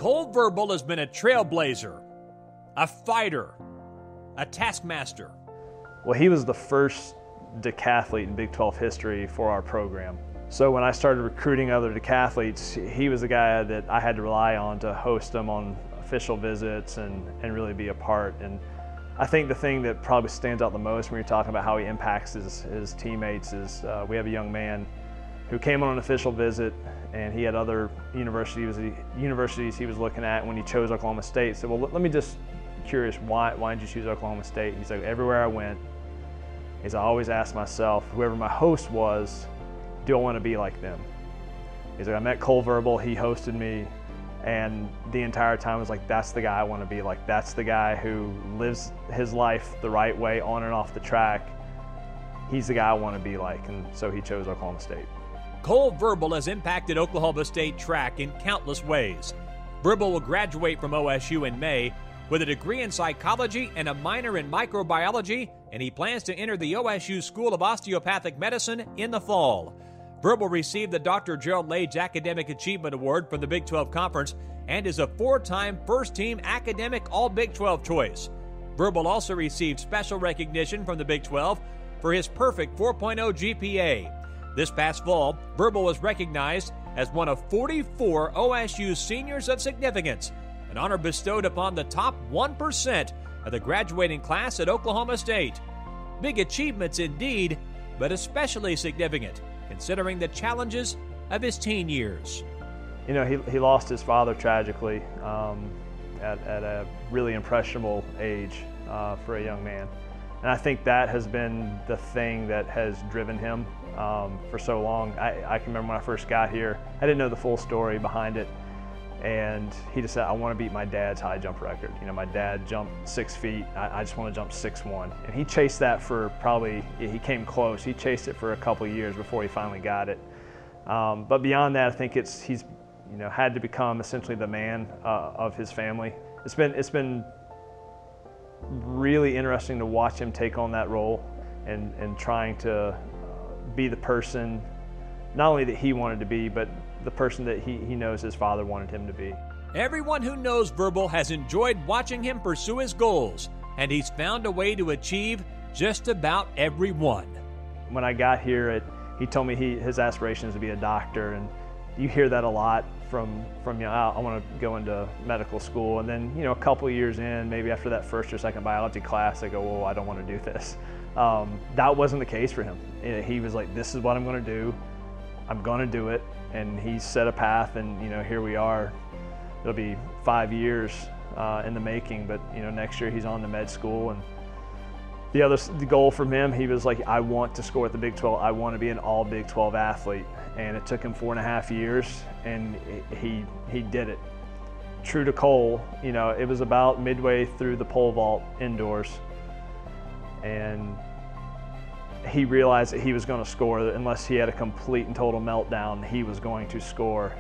Cole Verble has been a trailblazer, a fighter, a taskmaster. Well, he was the first decathlete in Big 12 history for our program. So when I started recruiting other decathletes, he was the guy that I had to rely on to host them on official visits and really be a part. And I think the thing that probably stands out the most when you're talking about how he impacts his teammates is we have a young man who came on an official visit, and he had other universities he was looking at. When he chose Oklahoma State, said, well, let me just curious, why did you choose Oklahoma State? He's like, everywhere I went, I always asked myself, whoever my host was, do I want to be like them? He's like, I met Cole Verble, he hosted me, and the entire time I was like, that's the guy I want to be like. That's the guy who lives his life the right way on and off the track. He's the guy I want to be like, and so he chose Oklahoma State. Cole Verble has impacted Oklahoma State track in countless ways. Verble will graduate from OSU in May with a degree in psychology and a minor in microbiology, and he plans to enter the OSU School of Osteopathic Medicine in the fall. Verble received the Dr. Gerald Lage Academic Achievement Award from the Big 12 Conference and is a four-time first-team academic All-Big 12 choice. Verble also received special recognition from the Big 12 for his perfect 4.0 GPA. This past fall, Verble was recognized as one of 44 OSU seniors of significance, an honor bestowed upon the top 1% of the graduating class at Oklahoma State. Big achievements indeed, but especially significant, considering the challenges of his teen years. You know, he lost his father tragically at a really impressionable age for a young man. And I think that has been the thing that has driven him for so long. I can remember when I first got here, I didn't know the full story behind it. And he just said, I want to beat my dad's high jump record. You know, my dad jumped 6 feet. I just want to jump 6'1". And he chased that for he came close. He chased it for a couple of years before he finally got it. But beyond that, I think he's had to become essentially the man of his family. It's been really interesting to watch him take on that role and trying to be the person not only that he wanted to be, but the person that he knows his father wanted him to be. Everyone who knows Verble has enjoyed watching him pursue his goals, and he's found a way to achieve just about every one. When I got here, he told me his aspiration is to be a doctor, and you hear that a lot from I want to go into medical school, and then a couple of years in, maybe after that first or second biology class, I go, well, I don't want to do this. That wasn't the case for him. He was like, this is what I'm going to do. I'm going to do it. And he set a path, and here we are. It'll be 5 years in the making, but next year he's on to med school. And the goal from him, he was like, I want to score at the Big 12. I want to be an all Big 12 athlete. And it took him 4.5 years, and he did it. True to Cole, it was about midway through the pole vault indoors, and he realized that he was going to score. Unless he had a complete and total meltdown, he was going to score.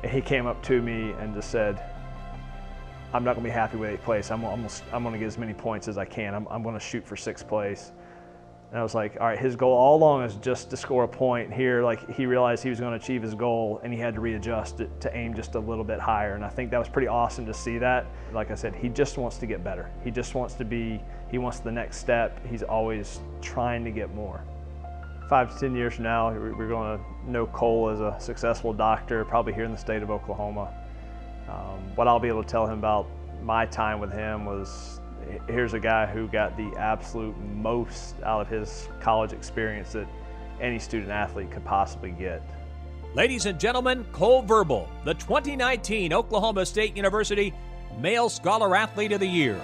And he came up to me and just said, I'm not going to be happy with 8th place. I'm going to get as many points as I can. I'm going to shoot for 6th place. And I was like, all right, his goal all along is just to score a point. Here, he realized he was going to achieve his goal, and he had to readjust it to aim just a little bit higher. And I think that was pretty awesome to see that. Like I said, he just wants to get better. He just wants he wants the next step. He's always trying to get more. 5 to 10 years from now, we're going to know Cole as a successful doctor, probably here in the state of Oklahoma. What I'll be able to tell him about my time with him was, here's a guy who got the absolute most out of his college experience that any student athlete could possibly get. Ladies and gentlemen, Cole Verble, the 2019 Oklahoma State University Male Scholar Athlete of the Year.